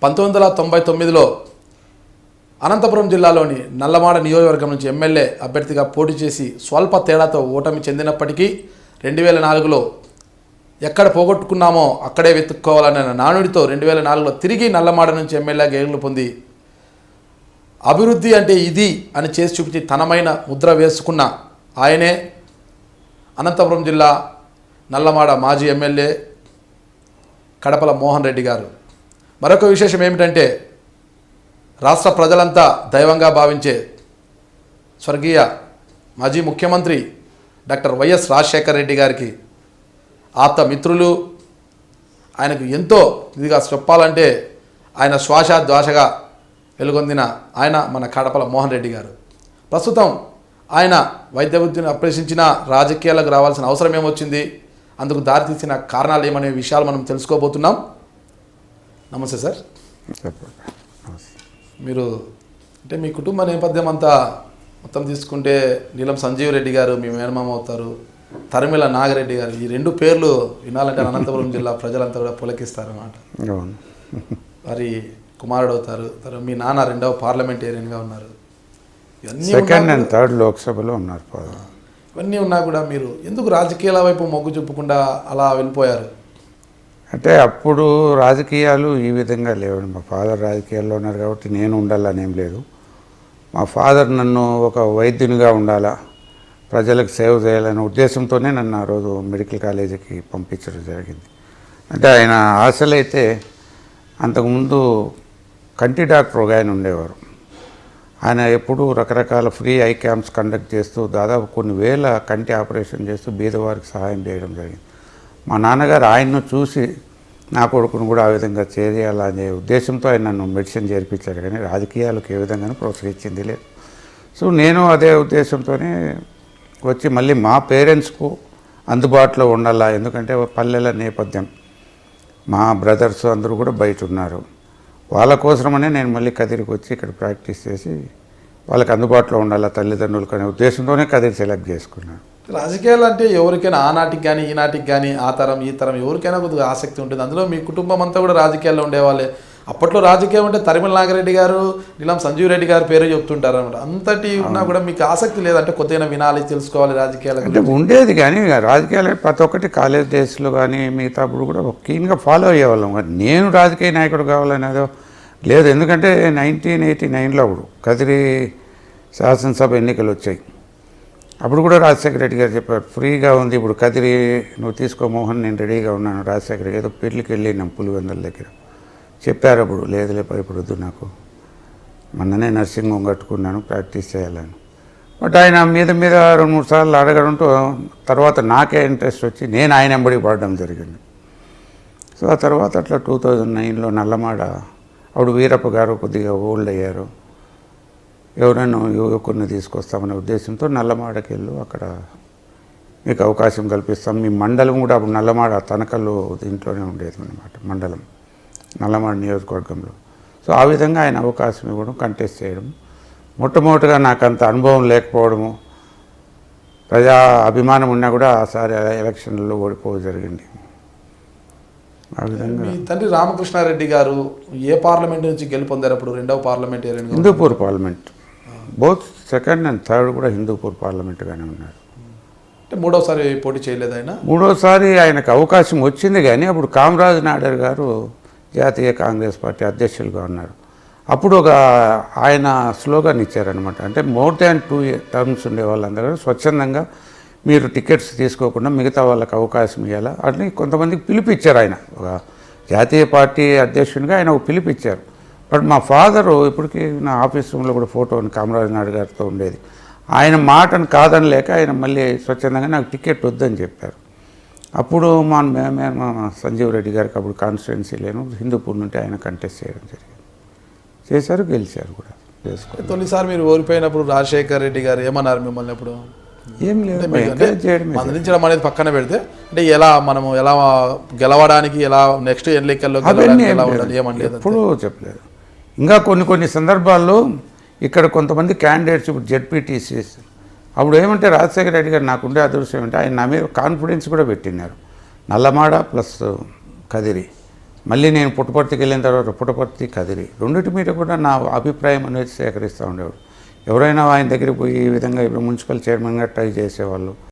1999లో అనంతపురం జిల్లాలోని నల్లమాడ నియోజకవర్గం నుంచి ఎమ్మెల్యే అభ్యర్థిగా పోటీ చేసి స్వల్ప తేడాతో ఓటమి చెందినప్పటికీ 2004లో ఎక్కడ పోగొట్టుకున్నామో అక్కడే వెతుక్కోవాలనే నానుడితో 2004లో తిరిగి నల్లమాడ నుంచి ఎమ్మెల్యే గెలుపు పొంది అభివృద్ధి అంటే ఇది అని చేసి చూపించి తనమైన ముద్ర వేసుకున్న ఆయనే అనంతపురం జిల్లా నల్లమాడ మాజీ ఎమ్మెల్యే కడపల మోహన్ రెడ్డి గారు. మరొక విశేషం ఏమిటంటే రాష్ట్ర ప్రజలంతా దైవంగా భావించే స్వర్గీయ మాజీ ముఖ్యమంత్రి డాక్టర్ వైఎస్ రాజశేఖర రెడ్డి గారికి ఆప్త మిత్రులు, ఆయనకు ఎంతో ఇదిగా చెప్పాలంటే ఆయన శ్వాస వెలుగొందిన ఆయన మన కడపల మోహన్ రెడ్డి గారు. ప్రస్తుతం ఆయన వైద్య వృత్తిని అభ్యసించిన రాజకీయాలకు రావాల్సిన అవసరం ఏమొచ్చింది, అందుకు దారితీసిన కారణాలు ఏమనే విషయాలు మనం తెలుసుకోబోతున్నాం. నమస్తే సార్. మీరు అంటే మీ కుటుంబ నేపథ్యం అంతా మొత్తం తీసుకుంటే నీలం సంజీవ్ రెడ్డి గారు మీ మేనమామ అవుతారు, తరిమిల నాగిరెడ్డి గారు, ఈ రెండు పేర్లు వినాలంటే అనంతపురం జిల్లా ప్రజలంతా కూడా పులకిస్తారు అన్నమాట. వారి కుమారుడు అవుతారు. తర్వాత మీ నాన్న రెండవ పార్లమెంటేరియన్గా ఉన్నారు. సెకండ్ అండ్ థర్డ్ లోక్సభలో ఉన్నారు. ఇవన్నీ ఉన్నా కూడా మీరు ఎందుకు రాజకీయాల వైపు మొగ్గు చూపకుండా అలా వెళ్ళిపోయారు? అంటే అప్పుడు రాజకీయాలు ఈ విధంగా లేవండి. మా ఫాదర్ రాజకీయాల్లో ఉన్నారు కాబట్టి నేను ఉండాలని ఏం లేదు. మా ఫాదర్ నన్ను ఒక వైద్యునిగా ఉండాలా, ప్రజలకు సేవ చేయాలనే ఉద్దేశంతోనే నన్ను ఆ రోజు మెడికల్ కాలేజీకి పంపించడం జరిగింది. అంటే ఆయన ఆశలైతే అంతకుముందు కంటి డాక్టర్ ఒక ఆయన ఉండేవారు. ఆయన ఎప్పుడూ రకరకాల ఫ్రీ ఐ క్యాంప్స్ కండక్ట్ చేస్తూ దాదాపు కొన్ని వేల కంటి ఆపరేషన్ చేస్తూ బీదవారికి సహాయం చేయడం జరిగింది. మా నాన్నగారు ఆయన్ను చూసి నా కొడుకును కూడా ఆ విధంగా చేయాలనే ఉద్దేశంతో ఆయన నన్ను మెడిసిన్ చేర్పించారు, కానీ రాజకీయాలకు ఏ విధంగానూ ప్రోత్సహించింది లేదు. సో నేను అదే ఉద్దేశంతోనే వచ్చి మళ్ళీ మా పేరెంట్స్కు అందుబాటులో ఉండాలా, ఎందుకంటే పల్లెల నేపథ్యం, మా బ్రదర్స్ అందరూ కూడా బయట ఉన్నారు, వాళ్ళ కోసమనే నేను మళ్ళీ కదిరికి వచ్చి ఇక్కడ ప్రాక్టీస్ చేసి వాళ్ళకి అందుబాటులో ఉండాలా తల్లిదండ్రులకు అనే ఉద్దేశంతోనే కదిరి సెలెక్ట్ చేసుకున్నాను. రాజకీయాలు అంటే ఎవరికైనా ఆనాటికి కానీ ఈనాటికి కానీ ఆ తరం ఈ తరం ఎవరికైనా కొద్దిగా ఆసక్తి ఉంటుంది. అందులో మీ కుటుంబం అంతా కూడా రాజకీయాల్లో ఉండేవాళ్ళే. అప్పట్లో రాజకీయం అంటే తరిమిల నాగిరెడ్డి గారు, నీలం సంజీవ్ రెడ్డి గారు పేరు చెప్తుంటారు అనమాట. అంతటి ఉన్నా కూడా మీకు ఆసక్తి లేదంటే కొత్తగా వినాలి, తెలుసుకోవాలి రాజకీయాలు అంటే ఉండేది. కానీ రాజకీయాలు ప్రతి ఒక్కటి కాలేజ్ డేస్లో కానీ మిగతా అప్పుడు కూడా క్లీన్గా ఫాలో అయ్యేవాళ్ళం. నేను రాజకీయ నాయకుడు కావాలనేదో లేదు. ఎందుకంటే 1989లో అప్పుడు కదిరి శాసనసభ ఎన్నికలు వచ్చాయి. అప్పుడు కూడా రాజశేఖర రెడ్డి గారు చెప్పారు, ఫ్రీగా ఉంది ఇప్పుడు కదిరి, నువ్వు తీసుకో మోహన్, నేను రెడీగా ఉన్నాను. రాజశేఖర ఏదో పెళ్ళికి వెళ్ళినాం పులివెందుల దగ్గర చెప్పారు. అప్పుడు లేదులే ఇప్పుడు వద్దు, నాకు మొన్ననే నర్సింగ్ హోమ్ కట్టుకున్నాను, ప్రాక్టీస్ చేయాలని. బట్ ఆయన మీద 2-3 సార్లు అడగడంతో తర్వాత నాకే ఇంట్రెస్ట్ వచ్చి నేను ఆయన వెంబడి పడడం జరిగింది. సో ఆ తర్వాత అట్లా 2009లో నల్లమాడ, అప్పుడు వీరప్ప గారు కొద్దిగా ఓల్డ్ అయ్యారు, ఎవరైనా యువకుడిని తీసుకొస్తామనే ఉద్దేశంతో నల్లమాడకి వెళ్ళు, అక్కడ మీకు అవకాశం కల్పిస్తాం. మీ మండలం కూడా అప్పుడు నల్లమాడ తనకల్లు దీంట్లోనే ఉండేది అన్నమాట, మండలం నల్లమాడ నియోజకవర్గంలో. సో ఆ విధంగా ఆయన అవకాశం ఇవ్వడం, కంటెస్ట్ చేయడం. మొట్టమొదటిగా నాకు అంత అనుభవం లేకపోవడము, ప్రజా అభిమానం ఉన్నా కూడా ఆసారి ఎలక్షన్లలో ఓడిపోవడం జరిగింది. ఆ విధంగా మీ తండ్రి రామకృష్ణారెడ్డి గారు ఏ పార్లమెంట్ నుంచి గెలుపొందారు? అప్పుడు రెండవ parliament Hindupur parliament, both second and third కూడా హిందూపూర్ పార్లమెంట్గానే ఉన్నారు. అంటే మూడోసారి పోటీ చేయలేదు ఆయన? మూడోసారి ఆయనకు అవకాశం వచ్చింది, కానీ అప్పుడు కామరాజ్ నాయుడు గారు జాతీయ కాంగ్రెస్ పార్టీ అధ్యక్షులుగా ఉన్నారు. అప్పుడు ఆయన స్లోగన్ ఇచ్చారనమాట, అంటే మోర్ దాన్ 2 టర్మ్స్ ఉండే వాళ్ళందరూ స్వచ్ఛందంగా మీరు టికెట్స్ తీసుకోకుండా మిగతా వాళ్ళకి అవకాశం ఇవ్వాలా అని కొంతమందికి పిలిపిచ్చారు. ఆయన ఒక జాతీయ పార్టీ అధ్యక్షునిగా ఆయన ఒక పిలిపిచ్చారు. బట్ మా ఫాదరు ఇప్పటికీ నా ఆఫీస్ రూమ్లో కూడా ఫోటో కామరాజ్ నాయుడు గారితో ఉండేది. ఆయన మాటను కాదని లేక ఆయన మళ్ళీ స్వచ్ఛందంగా నాకు టికెట్ వద్దని చెప్పారు. అప్పుడు మా సంజీవ్ రెడ్డి గారికి అప్పుడు కాన్స్టిట్యున్సీ లేను, హిందూపూర్ నుండి ఆయన కంటెస్ట్ చేయడం జరిగింది. చేశారు, గెలిచారు కూడా. తొలిసారి మీరు ఓడిపోయినప్పుడు రాజశేఖర రెడ్డి గారు ఏమన్నారు మిమ్మల్ని? అప్పుడు ఏం లేదు, మందలించడం అనేది పక్కన పెడితే, అంటే మనము ఎలా గెలవడానికి, ఎలా నెక్స్ట్ ఎన్నికల్లో ఎప్పుడూ చెప్పలేదు. ఇంకా కొన్ని సందర్భాల్లో ఇక్కడ కొంతమంది క్యాండిడేట్స్ ఇప్పుడు జెడ్పీటీసీస్ అప్పుడు ఏమంటే రాజశేఖర రెడ్డి గారు నాకుండే అదృష్టం ఏమంటే ఆయన నా మీద కాన్ఫిడెన్స్ కూడా పెట్టినారు. నల్లమాడ ప్లస్ కదిరి మళ్ళీ నేను పుట్టపర్తికి వెళ్ళిన తర్వాత పుట్టపర్తి కదిరి రెండింటి మీద కూడా నా అభిప్రాయం అనేది సేకరిస్తూ ఉండేవాడు. ఎవరైనా ఆయన దగ్గరికి పోయి ఈ విధంగా ఇప్పుడు మున్సిపల్ చైర్మన్గా ట్రై చేసేవాళ్ళు.